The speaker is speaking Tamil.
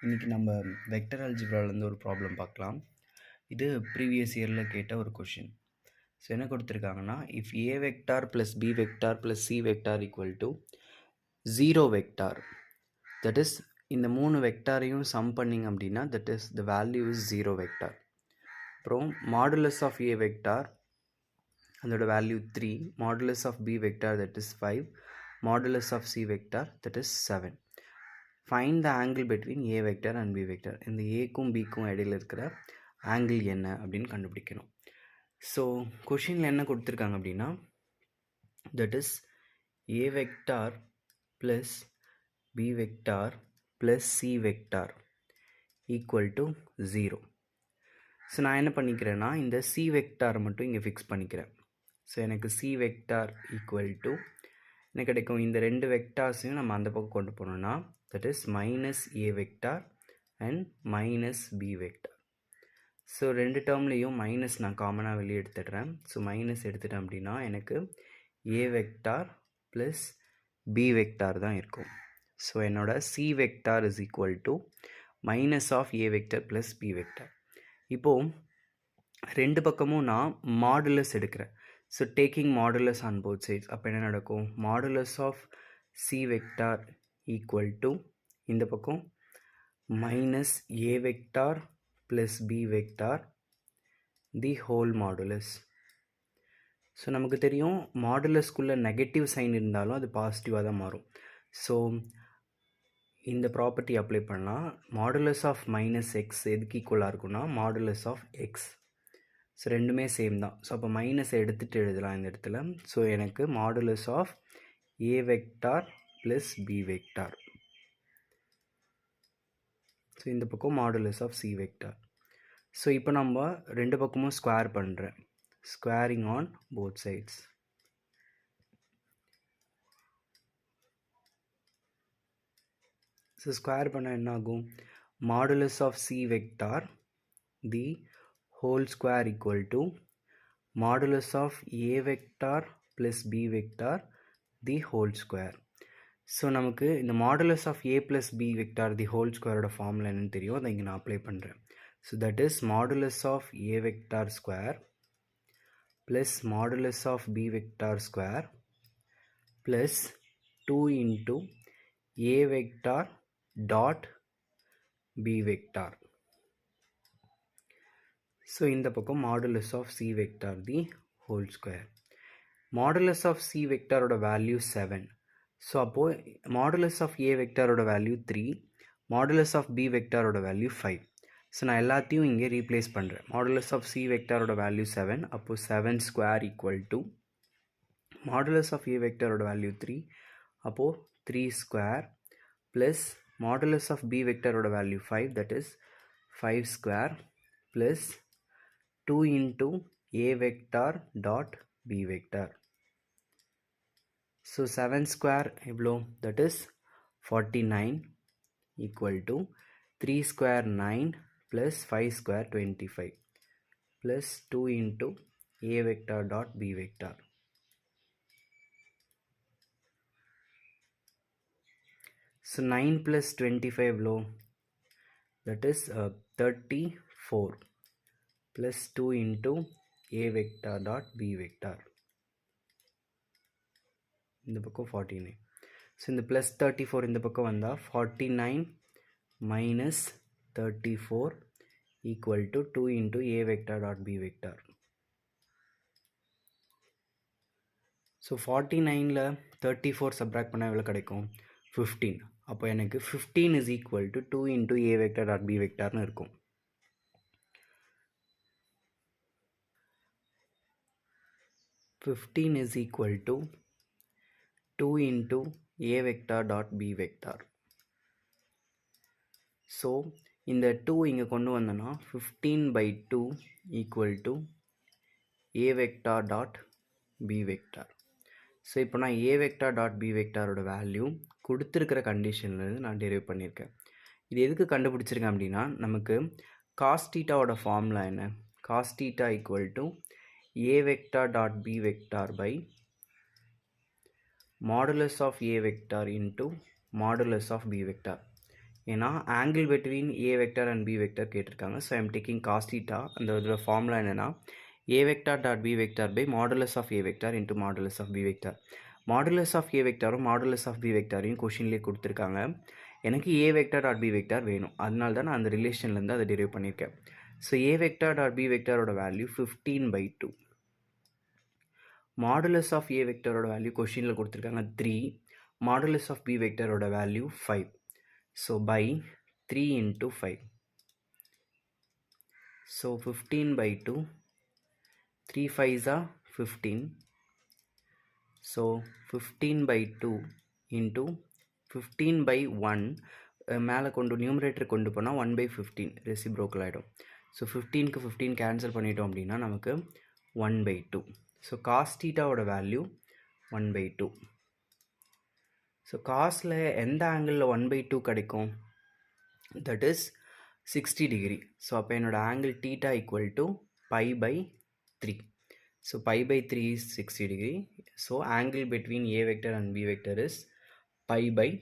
இன்றைக்கி நம்ம வெக்டர் அல்ஜிப்ராலேருந்து ஒரு ப்ராப்ளம் பார்க்கலாம். இது ப்ரீவியஸ் இயரில் கேட்ட ஒரு கொஷின். ஸோ என்ன கொடுத்துருக்காங்கன்னா, if A vector plus B vector plus C vector equal to 0 vector, that is இந்த 3 வெக்டாரையும் சம் பண்ணிங்க அப்படின்னா that is the value is 0 vector. அப்புறம் மாடுலஸ் ஆஃப் ஏ வெக்டார் அதோட value 3, modulus of B vector that is 5, modulus of C vector that is 7. Find the angle between A vector and B vector. இந்த ஏக்கும் பிக்கும் இடையில இருக்கிற ஆங்கிள் என்ன அப்படின்னு கண்டுபிடிக்கணும். ஸோ கொஷினில் என்ன கொடுத்துருக்காங்க அப்படின்னா, that is A vector plus B vector plus C vector equal to 0. So நான் என்ன பண்ணிக்கிறேன்னா, இந்த சி வெக்டாரை மட்டும் இங்கே ஃபிக்ஸ் பண்ணிக்கிறேன். ஸோ எனக்கு சி வெக்டார் ஈக்குவல் டு என்ன கிடைக்கும், இந்த ரெண்டு வெக்டார்ஸையும் நம்ம அந்த பக்கம் கொண்டு போனோம்னா that is minus a vector and minus b vector. So ரெண்டு டேர்ம்லேயும் மைனஸ் நான் காமனாக வெளியே எடுத்துடுறேன். ஸோ மைனஸ் எடுத்துட்டேன் அப்படின்னா எனக்கு a vector plus b vector தான் இருக்கும். ஸோ என்னோட c vector is equal to minus of a vector plus b vector. இப்போது ரெண்டு பக்கமும் நான் மாடுலஸ் எடுக்கிறேன். So taking modulus on both sides. அப்போ என்ன நடக்கும், modulus of c vector equal to இந்த பக்கம் minus A vector plus B vector the whole modulus. So நமக்கு தெரியும் மாடுலஸ்குள்ளே நெகட்டிவ் சைன் இருந்தாலும் அது பாசிட்டிவாக தான் மாறும். ஸோ இந்த ப்ராப்பர்ட்டி அப்ளை பண்ணால் மாடுலஸ் ஆஃப் மைனஸ் எக்ஸ் எதுக்கு ஈக்குவலாக இருக்குன்னா மாடுலஸ் ஆஃப் எக்ஸ். ஸோ ரெண்டுமே சேம் தான். ஸோ அப்போ மைனஸ் எடுத்துகிட்டு எழுதலாம் இந்த இடத்துல. ஸோ எனக்கு modulus of A vector plus B vector. So இந்த பக்கம் modulus of C vector. So இப்போ நம்ம ரெண்டு பக்கமும் ஸ்கொயர் பண்ணுறேன். Squaring on both sides. So square பண்ணால் என்ன ஆகும், modulus of C vector the whole square equal to modulus of A vector plus B vector the whole square. So நமக்கு இந்த modulus of a plus B vector the whole ஸ்கொயரோட ஃபார்முலா என்னன்னு தெரியும், அதை இங்கே நான் அப்ளை பண்ணுறேன். So that is modulus of A vector square plus modulus of B vector square plus 2 into a vector dot b vector. So இந்த பக்கம் modulus of C vector the whole square. Modulus of c வெக்டாரோட வேல்யூ 7. ஸோ அப்போது மாடுலஸ் ஆஃப் ஏ வெக்டாரோட வேல்யூ 3, மாடுலஸ் ஆஃப் பி வெக்டாரோட வேல்யூ 5. ஸோ நான் எல்லாத்தையும் இங்கே ரீப்ளேஸ் பண்ணுறேன். மாடுலஸ் ஆஃப் சி வெக்டாரோட வேல்யூ 7, அப்போது 7 square equal to modulus of a வெக்டாரோட வேல்யூ 3, அப்போது 3 square plus modulus of b வெக்டாரோட value 5, that is 5 square plus 2 into a vector dot b vector. So 7 square எவ்வளோ, that is 49 equal to 3 square 9 plus 5 square 25 plus 2 into a vector dot b vector. So 9 plus 25 எவ்வளோ, that is 34 plus 2 into a vector dot b vector. இந்த பக்கம் 49. ஸோ இந்த ப்ளஸ் 34 இந்த பக்கம் வந்தால் 49 minus 34 equal to 2 into a vector dot b vector. So 49ல் 34 சப்ராக்ட் பண்ணால் எவ்வளோ கிடைக்கும், 15. அப்போ எனக்கு 15 is equal to 2 into a vector dot b வெக்டார்னு இருக்கும். Fifteen is equal to 2 into a vector dot b vector. So இந்த 2 இங்கே கொண்டு வந்தோன்னா 15/2 equal to a vector dot b vector. So இப்போ நான் a vector dot b vectorோட வேல்யூ கொடுத்துருக்கிற கண்டிஷன்லேருந்து நான் டெரைவ் பண்ணியிருக்கேன். இது எதுக்கு கண்டுபிடிச்சிருக்கேன் அப்படின்னா, நமக்கு காஸ் தீட்டாவோட ஃபார்முலா என்ன, cos theta equal to a vector dot b vector by modulus of a vector into modulus of b vector. ஏன்னா angle between A vector and B vector கேட்டிருக்காங்க. So I'm taking cos theta. அந்த இதோட ஃபார்முலா என்னென்னா a vector dot b vector by modulus of A vector into modulus of B vector. Modulus of a வெக்டாரும் மாடுலஸ் ஆஃப் பி வெக்டாரையும் கொஷின்லேயே கொடுத்துருக்காங்க. எனக்கு a vector dot b vector வேணும், அதனால தான் நான் அந்த ரிலேஷன்லேருந்து அதை டெரிவ் பண்ணியிருக்கேன். So a vector dot b வெக்டாரோட வேல்யூ 15/2. மாடுலஸ் ஆஃப் ஏ வெக்டரோட வேல்யூ கொஷினில் கொடுத்துருக்காங்க 3. மாடுலஸ் ஆஃப் பி வெக்டரோட value 5. So by 3 into 5. So 15/2. 3 5s are 15. So 15/2 into 15/1 மேலே கொண்டு நியூமரேட்டர் கொண்டு போனால் 1/15 ரெசிப்ரோக்கல் ஆகிடும். ஸோ 15க்கு 15 கேன்சல் பண்ணிட்டோம் அப்படின்னா நமக்கு 1/2. ஸோ காஸ் தீட்டாவோட வேல்யூ 1/2. ஸோ காஸில் எந்த ஆங்கிளில் 1/2 கிடைக்கும்? That is 60 degree. ஸோ அப்போ என்னோட angle theta equal to π/3. So π/3 is 60 degree. So angle between A vector and B vector is π/3.